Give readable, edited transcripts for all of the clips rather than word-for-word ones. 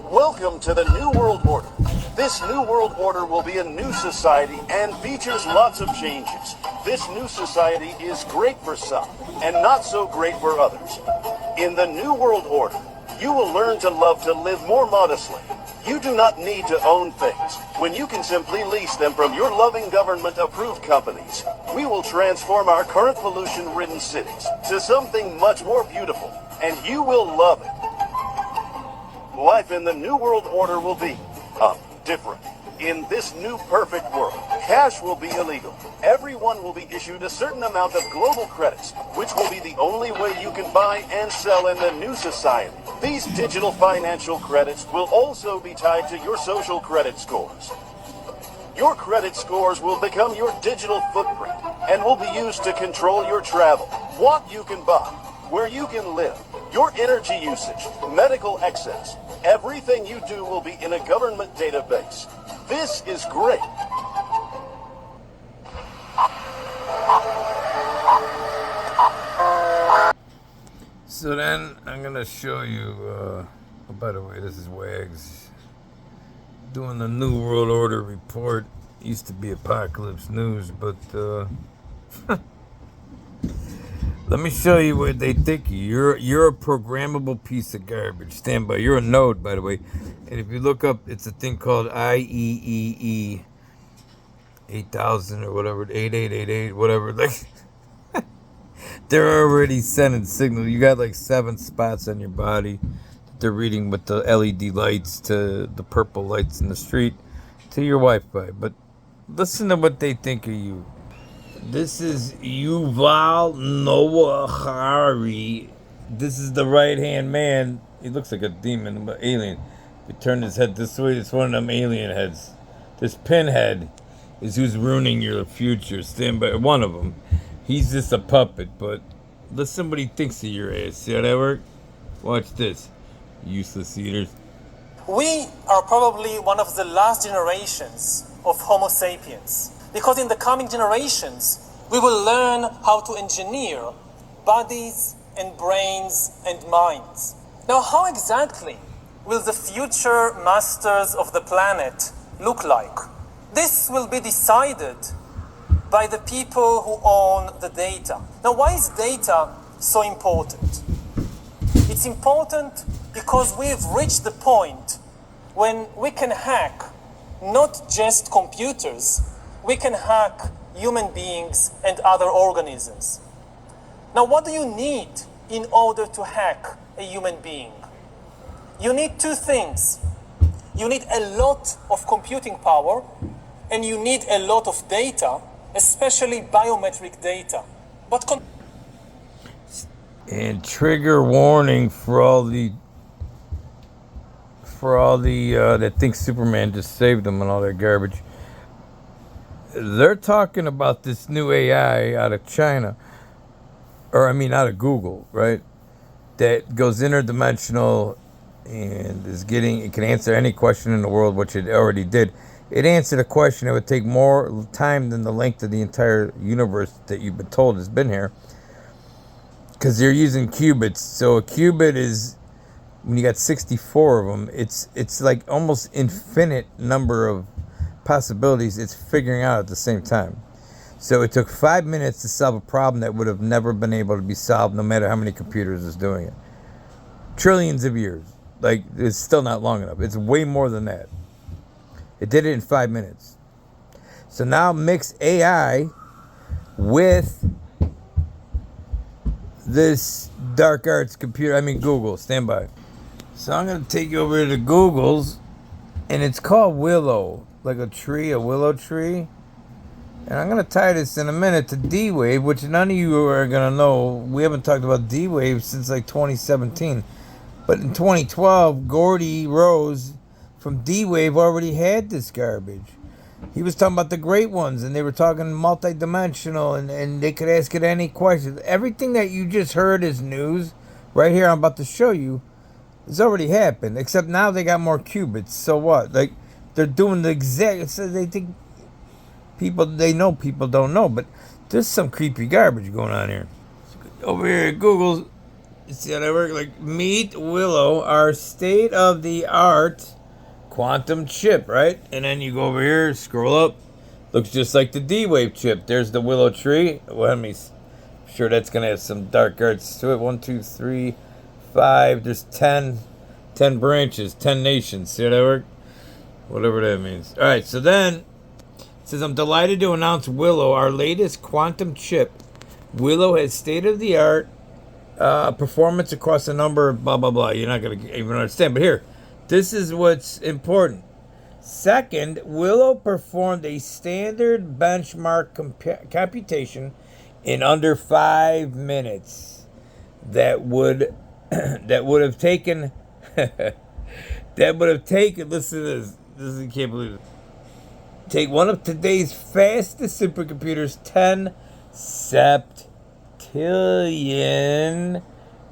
Welcome to the New World Order. This New World Order will be a new society and features lots of changes. This new society is great for some and not so great for others. In the New World Order, you will learn to love to live more modestly. You do not need to own things when you can simply lease them from your loving government-approved companies. We will transform our current pollution-ridden cities to something much more beautiful, and you will love it. Life in the New World Order will be different. In this new perfect world, cash will be illegal. Everyone will be issued a certain amount of global credits, which will be the only way you can buy and sell in the new society. These digital financial credits will also be tied to your social credit scores. Your credit scores will become your digital footprint and will be used to control your travel, what you can buy, where you can live, your energy usage, medical excess. Everything you do will be in a government database. This is great. So then I'm going to show you, oh, by the way, this is Wags doing the New World Order report. Used to be Apocalypse News, but let me show you what they think of you. You're a programmable piece of garbage. Stand by. You're a node, by the way. And if you look up, it's a thing called IEEE 8000 or whatever, 8888, whatever. Like, they're already sending signals. You got like 7 spots on your body. They're reading with the LED lights to the purple lights in the street to your Wi-Fi. But listen to what they think of you. This is Yuval Noah Harari. This is the right-hand man. He looks like a demon, but alien. If you turn his head this way, it's one of them alien heads. This pinhead is who's ruining your future. Stand by. One of them. He's just a puppet, but listen what he thinks of your ass. See how that works? Watch this. Useless eaters. We are probably one of the last generations of Homo sapiens. Because in the coming generations, we will learn how to engineer bodies and brains and minds. Now, how exactly will the future masters of the planet look like? This will be decided by the people who own the data. Now, why is data so important? It's important because we've reached the point when we can hack not just computers, we can hack human beings and other organisms. Now, what do you need in order to hack a human being? You need 2 things. You need a lot of computing power, and you need a lot of data, especially biometric data. And trigger warning for all the that think Superman just saved them and all that garbage. They're talking about this new AI out of China, or I mean out of Google, right? That goes interdimensional and it can answer any question in the world, which it already did. It answered a question that would take more time than the length of the entire universe that you've been told has been here. Because they're using qubits. So a qubit is, when you got 64 of them, it's like almost infinite number of possibilities it's figuring out at the same time. So it took 5 minutes to solve a problem that would have never been able to be solved no matter how many computers is doing it. Trillions of years. Like, it's still not long enough. It's way more than that. It did it in 5 minutes. So now mix AI with this dark arts computer, Google. Stand by. So I'm going to take you over to Google's, and it's called Willow. Like a tree, a willow tree. And I'm going to tie this in a minute to D-Wave, which none of you are going to know. We haven't talked about D-Wave since like 2017. But in 2012, Gordy Rose from D-Wave already had this garbage. He was talking about the great ones, and they were talking multi-dimensional, and they could ask it any questions. Everything that you just heard is news. Right here, I'm about to show you. It's already happened, except now they got more qubits. So what? Like, they're doing the exact. So they think they know people don't know, but there's some creepy garbage going on here. So over here at Google, see how that works? Like, meet Willow, our state-of-the-art quantum chip, right? And then you go over here, scroll up. Looks just like the D-Wave chip. There's the Willow tree. Well, let me... Sure, that's going to have some dark arts to it. 1, 2, 3, 5. There's 10 branches, 10 nations. See how that works? Whatever that means. All right, so then it says, I'm delighted to announce Willow, our latest quantum chip. Willow has state-of-the-art performance across a number of blah, blah, blah. You're not going to even understand. But here, this is what's important. Second, Willow performed a standard benchmark computation in under 5 minutes. That would have taken listen to this. You can't believe it. Take one of today's fastest supercomputers 10 septillion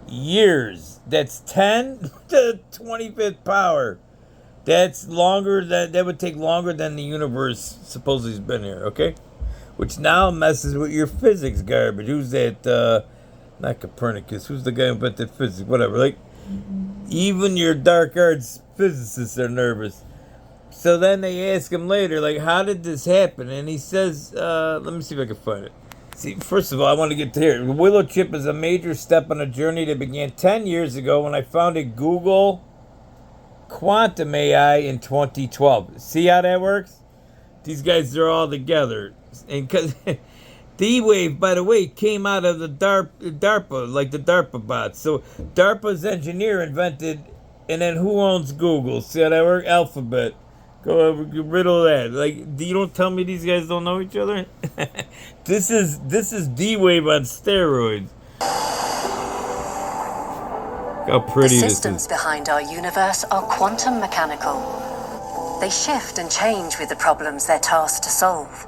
years. That's 10 to the 25th power. That would take longer than the universe supposedly has been here, okay? Which now messes with your physics garbage. Who's that? Not Copernicus. Who's the guy who invented physics? Whatever. Like, even your dark arts physicists are nervous. So then they ask him later, like, how did this happen? And he says, let me see if I can find it. See, first of all, I want to get to here. The Willow chip is a major step on a journey that began 10 years ago when I founded Google Quantum AI in 2012. See how that works? These guys are all together. And because D-Wave, by the way, came out of the DARPA, like the DARPA bots. So DARPA's engineer invented, and then who owns Google? See how that works? Alphabet. Go over, get rid of that. Like, you don't tell me these guys don't know each other? This is D-Wave on steroids. How pretty the this systems is. behind our universe are quantum mechanical. They shift and change with the problems they're tasked to solve,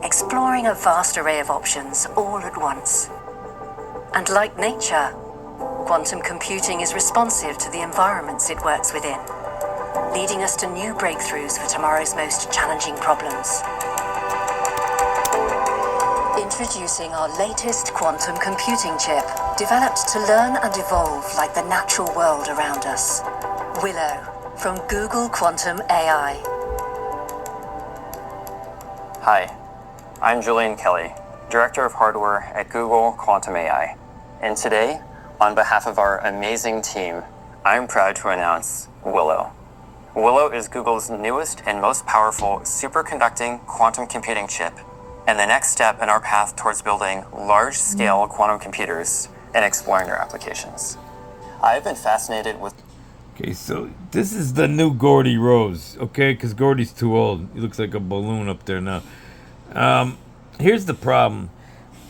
exploring a vast array of options all at once. And like nature, quantum computing is responsive to the environments it works within, leading us to new breakthroughs for tomorrow's most challenging problems. Introducing our latest quantum computing chip, developed to learn and evolve like the natural world around us. Willow, from Google Quantum AI. Hi, I'm Julian Kelly, Director of Hardware at Google Quantum AI. And today, on behalf of our amazing team, I'm proud to announce Willow. Willow is Google's newest and most powerful superconducting quantum computing chip, and the next step in our path towards building large-scale quantum computers and exploring their applications. I've been fascinated with... Okay, so this is the new Gordy Rose, okay? Because Gordy's too old. He looks like a balloon up there now. Here's the problem.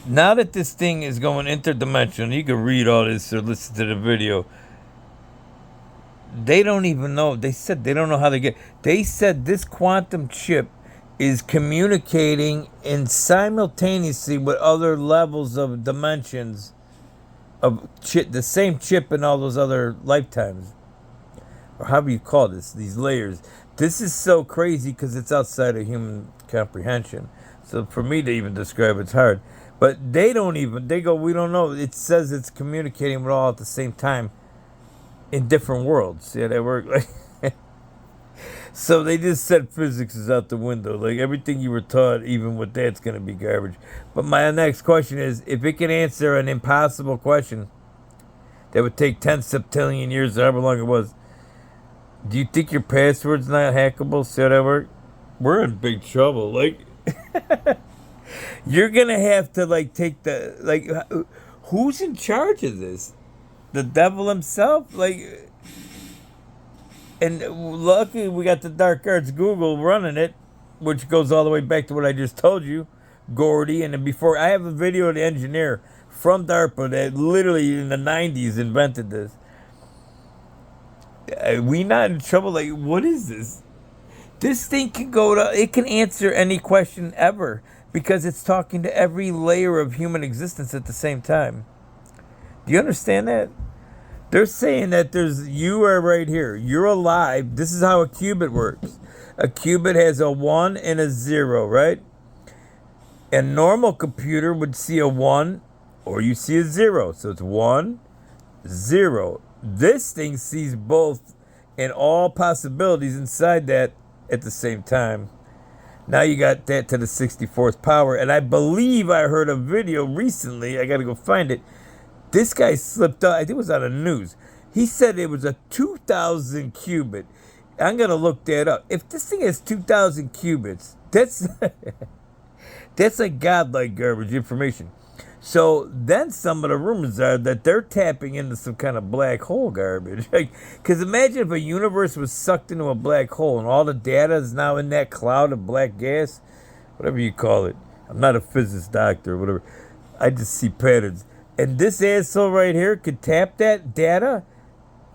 Now that this thing is going interdimensional, you can read all this or listen to the video. They don't even know. They said they don't know how to get... They said this quantum chip is communicating in simultaneously with other levels of dimensions of chip, the same chip in all those other lifetimes, or however you call this, these layers. This is so crazy because it's outside of human comprehension. So for me to even describe it's hard. But they go, we don't know. It says it's communicating with all at the same time in different worlds. See how that work? Like, so they just said physics is out the window. Like, everything you were taught, even with that's going to be garbage. But my next question is, if it can answer an impossible question that would take 10 septillion years, or however long it was, do you think your password's not hackable? See how that work? We're in big trouble. Like, you're going to have to, like, take the, like, who's in charge of this? The devil himself? Like... And luckily, we got the Dark Arts Google running it, which goes all the way back to what I just told you, Gordy. And then before, I have a video of the engineer from DARPA that literally in the 90s invented this. We not in trouble? Like, what is this? This thing can it can answer any question ever because it's talking to every layer of human existence at the same time. Do you understand that? They're saying that you are right here. You're alive. This is how a qubit works. A qubit has a 1 and a 0, right? A normal computer would see a 1 or you see a 0. So it's 1, 0. This thing sees both and all possibilities inside that at the same time. Now you got that to the 64th power. And I believe I heard a video recently. I got to go find it. This guy slipped up. I think it was on the news. He said it was a 2,000 qubit. I'm going to look that up. If this thing has 2,000 qubits, that's that's like godlike garbage information. So then some of the rumors are that they're tapping into some kind of black hole garbage. Because imagine if a universe was sucked into a black hole and all the data is now in that cloud of black gas, whatever you call it. I'm not a physics doctor or whatever. I just see patterns. And this asshole right here could tap that data.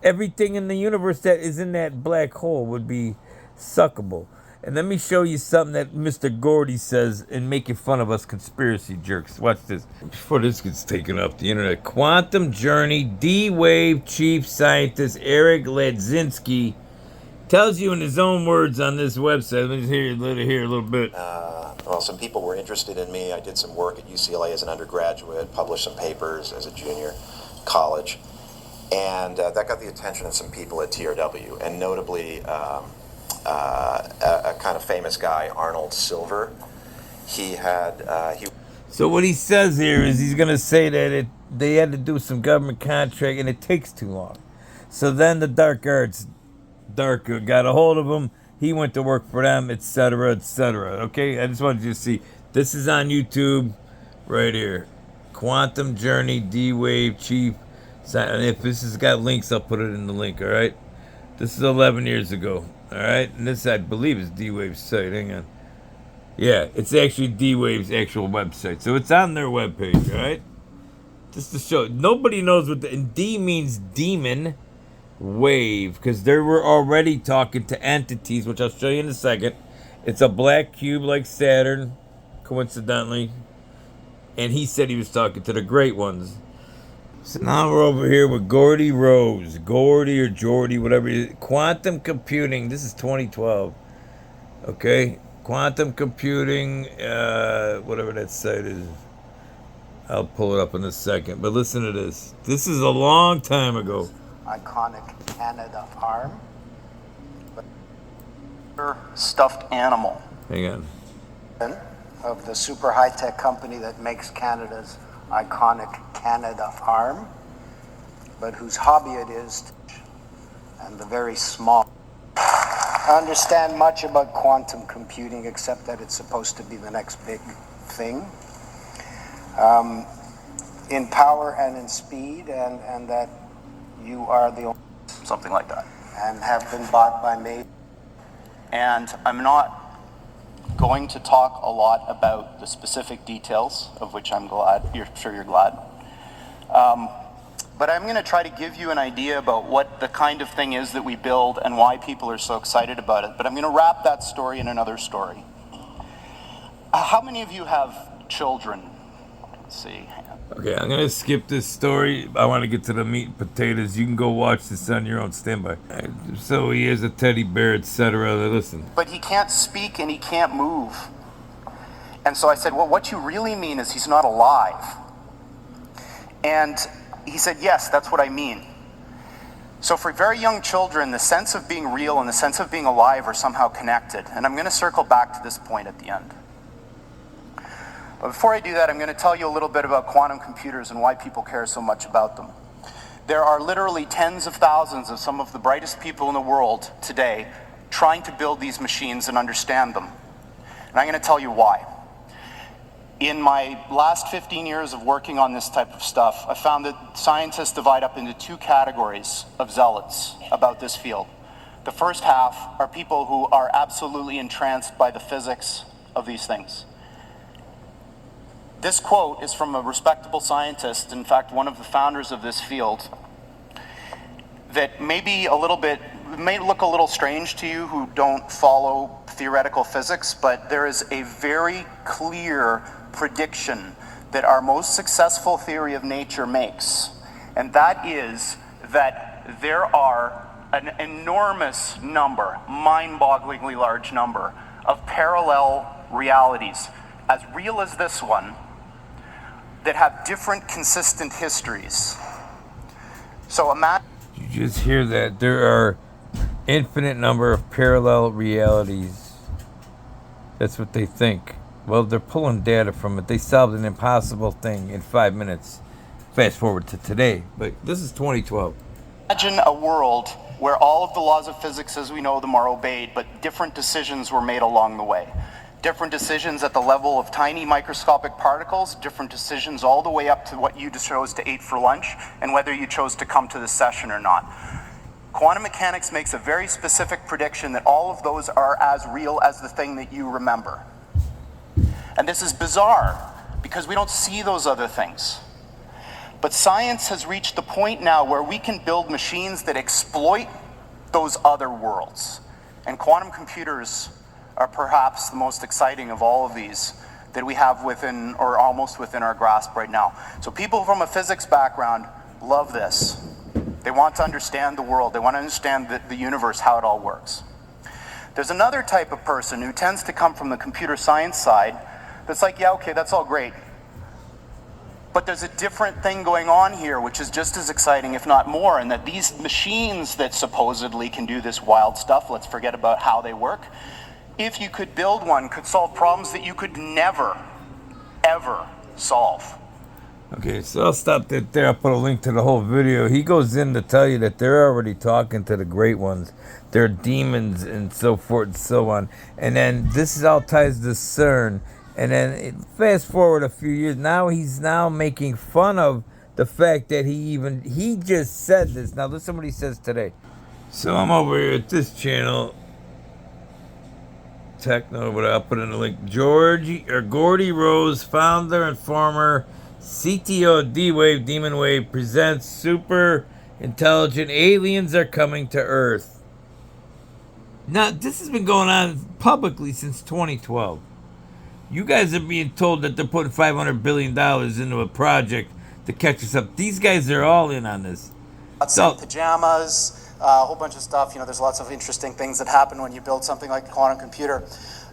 Everything in the universe that is in that black hole would be suckable. And let me show you something that Mr. Gordy says in making fun of us conspiracy jerks. Watch this. Before this gets taken off the internet. Quantum Journey D-Wave chief scientist Eric Ledzinski tells you in his own words on this website. Let me hear a little bit. Well, some people were interested in me. I did some work at UCLA as an undergraduate, published some papers as a junior college. And that got the attention of some people at TRW, and notably a kind of famous guy, Arnold Silver. So what he says here is he's going to say that they had to do some government contract and it takes too long. So then the dark arts got a hold of him. He went to work for them, etc., etc. Okay, I just wanted you to see. This is on YouTube right here. Quantum Journey D-Wave chief. And if this has got links, I'll put it in the link, all right? This is 11 years ago, all right? And this, I believe, is D-Wave's site. Hang on. Yeah, it's actually D-Wave's actual website. So it's on their webpage, all right? Just to show. Nobody knows what and D means demon wave, because they were already talking to entities, which I'll show you in a second. It's a black cube like Saturn, coincidentally. And he said he was talking to the great ones. So now we're over here with Gordy Rose. Gordy or Jordy, whatever it is. Quantum computing. This is 2012. Okay? Quantum computing, whatever that site is. I'll pull it up in a second. But listen to this. This is a long time ago. Iconic Canada arm. Stuffed animal. Hang on. Of the super high-tech company that makes Canada's iconic Canada arm, but whose hobby it is, and the very small. I understand much about quantum computing, except that it's supposed to be the next big thing. In power and in speed, and that you are the only... Something like that. And have been bought by me. And I'm not going to talk a lot about the specific details, of which I'm glad. You're sure you're glad. But I'm going to try to give you an idea about what the kind of thing is that we build and why people are so excited about it. But I'm going to wrap that story in another story. How many of you have children? Let's see. Okay, I'm going to skip this story. I want to get to the meat and potatoes. You can go watch this on your own standby. So he is a teddy bear, etc. Listen. But he can't speak and he can't move. And so I said, well, what you really mean is he's not alive. And he said, yes, that's what I mean. So for very young children, the sense of being real and the sense of being alive are somehow connected. And I'm going to circle back to this point at the end. But before I do that, I'm going to tell you a little bit about quantum computers and why people care so much about them. There are literally tens of thousands of some of the brightest people in the world today trying to build these machines and understand them. And I'm going to tell you why. In my last 15 years of working on this type of stuff, I found that scientists divide up into two categories of zealots about this field. The first half are people who are absolutely entranced by the physics of these things. This quote is from a respectable scientist, in fact, one of the founders of this field, that may look a little strange to you who don't follow theoretical physics, but there is a very clear prediction that our most successful theory of nature makes, and that is that there are an enormous number, mind-bogglingly large number, of parallel realities, as real as this one, that have different consistent histories. So imagine... You just hear that there are infinite number of parallel realities. That's what they think. Well, they're pulling data from it. They solved an impossible thing in 5 minutes. Fast forward to today, but this is 2012. Imagine a world where all of the laws of physics as we know them are obeyed, but different decisions were made along the way. Different decisions at the level of tiny microscopic particles, different decisions all the way up to what you chose to eat for lunch, and whether you chose to come to this session or not. Quantum mechanics makes a very specific prediction that all of those are as real as the thing that you remember. And this is bizarre, because we don't see those other things. But science has reached the point now where we can build machines that exploit those other worlds. And quantum computers are perhaps the most exciting of all of these that we have within, or almost within our grasp right now. So people from a physics background love this. They want to understand the world. They want to understand the universe, how it all works. There's another type of person who tends to come from the computer science side that's like, yeah, okay, that's all great. But there's a different thing going on here, which is just as exciting, if not more, and that these machines that supposedly can do this wild stuff, let's forget about how they work, if you could build one, could solve problems that you could never, ever solve. Okay, so I'll stop that there. I'll put a link to the whole video. He goes in to tell you that they're already talking to the great ones. They're demons and so forth and so on. And then this is all ties to CERN. And then fast forward a few years, now he's now making fun of the fact that he just said this. Now listen what he says today. So I'm over here at this channel. Techno, but I'll put in the link. Gordy Rose, founder and former CTO of D-Wave, Demon Wave, presents super intelligent aliens are coming to Earth. Now, this has been going on publicly since 2012. You guys are being told that they're putting $500 billion into a project to catch us up. These guys are all in on this. So, pajamas, a whole bunch of stuff. You know, there's lots of interesting things that happen when you build something like a quantum computer.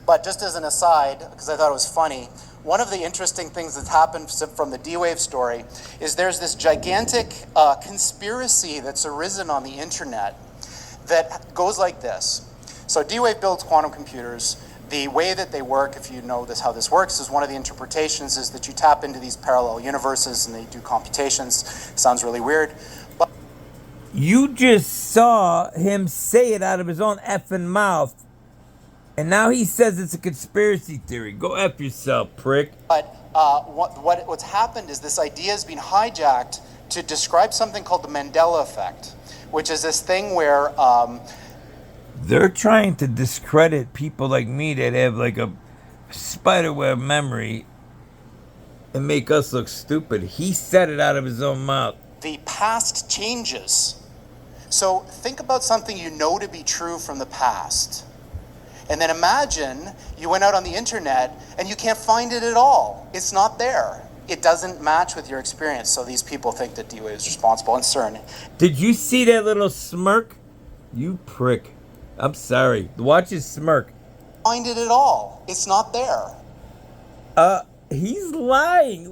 But just as an aside, because I thought it was funny, one of the interesting things that's happened from the D-Wave story is there's this gigantic conspiracy that's arisen on the internet that goes like this. So D-Wave builds quantum computers. The way that they work, if you know how this works, is one of the interpretations is that you tap into these parallel universes and they do computations. Sounds really weird. But you just saw him say it out of his own effing mouth. And now he says it's a conspiracy theory. Go F yourself, prick. But what's happened is this idea has been hijacked to describe something called the Mandela effect, which is this thing where... they're trying to discredit people like me that have like a spiderweb memory and make us look stupid. He said it out of his own mouth. The past changes. So think about something you know to be true from the past. And then imagine you went out on the internet and you can't find it at all. It's not there. It doesn't match with your experience. So these people think that D-Wave is responsible and CERN. Did you see that little smirk? You prick. I'm sorry. Watch his smirk. Find it at all. It's not there. He's lying.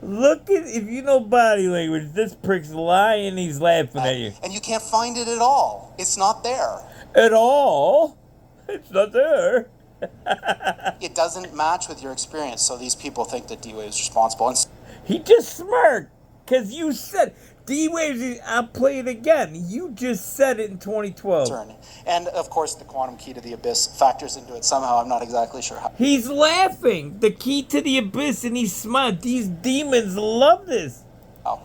Look at, if you know body language, this prick's lying, he's laughing at you. And you can't find it at all. It's not there. At all? It's not there. It doesn't match with your experience, so these people think that D-Wave is responsible. And he just smirked, because you said, D-Wave, I'll play it again. You just said it in 2012. And, of course, the quantum key to the abyss factors into it somehow. I'm not exactly sure how. He's laughing. The key to the abyss, and he's smart. These demons love this. Oh.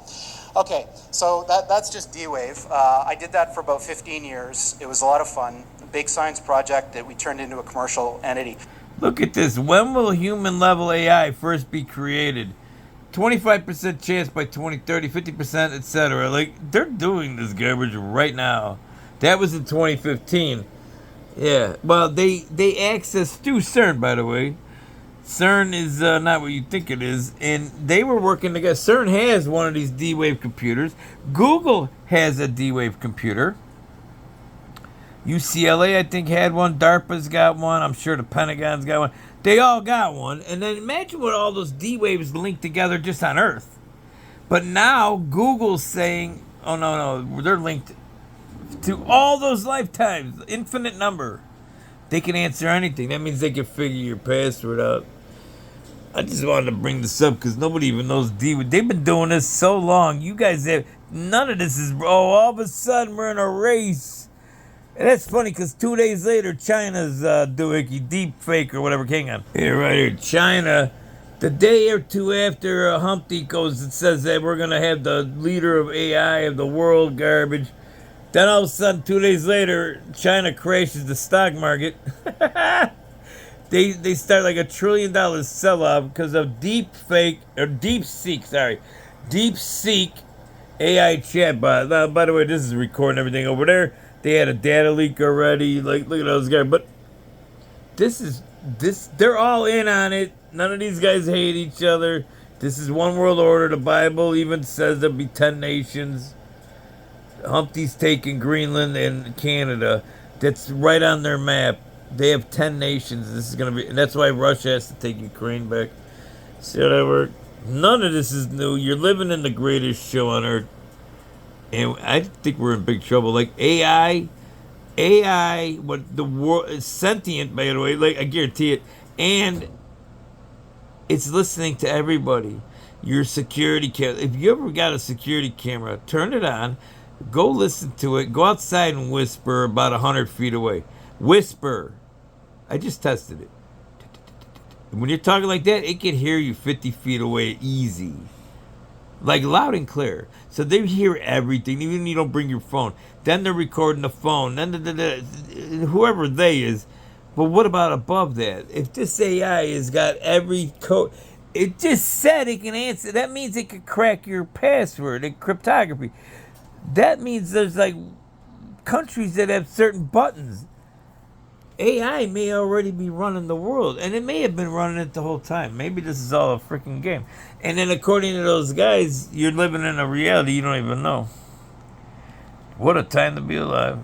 Okay, so that's just D-Wave. I did that for about 15 years. It was a lot of fun. A big science project that we turned into a commercial entity. Look at this. When will human-level AI first be created? 25% chance by 2030, 50%, etc. Like, they're doing this garbage right now. That was in 2015. Yeah, well, they access through CERN, by the way. CERN is not what you think it is, and they were working together. CERN has one of these D-Wave computers. Google has a D-Wave computer. UCLA, I think, had one. DARPA's got one. I'm sure the Pentagon's got one. They all got one. And then imagine what all those D waves linked together just on Earth. But now Google's saying, oh no, they're linked to all those lifetimes, infinite number. They can answer anything. That means they can figure your password out. I just wanted to bring this up because nobody even knows D. They've been doing this so long. You guys have none of this is. Oh, all of a sudden we're in a race, and that's funny because 2 days later China's doing a deep fake or whatever. Hang on, here right here, China. The day or two after Humpty goes, it says that we're gonna have the leader of AI of the world garbage. Then all of a sudden, 2 days later, China crashes the stock market. They start like $1 trillion sell-off because of deep seek AI chatbot. Now, by the way, this is recording everything over there. They had a data leak already. Like, look at those guys. But this. They're all in on it. None of these guys hate each other. This is one world order. The Bible even says there'll be 10 nations. Humpty's taking Greenland and Canada. That's right on their map. They have 10 nations. This is going to be, and that's why Russia has to take Ukraine back. See how that works? None of this is new. You're living in the greatest show on earth. And I think we're in big trouble. Like AI, what the world is sentient, by the way, like I guarantee it. And it's listening to everybody. Your security camera. If you ever got a security camera, turn it on. Go listen to it. Go outside and whisper about 100 feet away. Whisper. I just tested it. When you're talking like that, it can hear you 50 feet away easy. Like loud and clear. So they hear everything, even if you don't bring your phone. Then they're recording the phone. Then whoever they is. But what about above that? If this AI has got every code, it just said it can answer. That means it could crack your password in cryptography. That means there's like countries that have certain buttons. AI may already be running the world, and it may have been running it the whole time. Maybe this is all a freaking game. And then according to those guys, you're living in a reality you don't even know. What a time to be alive.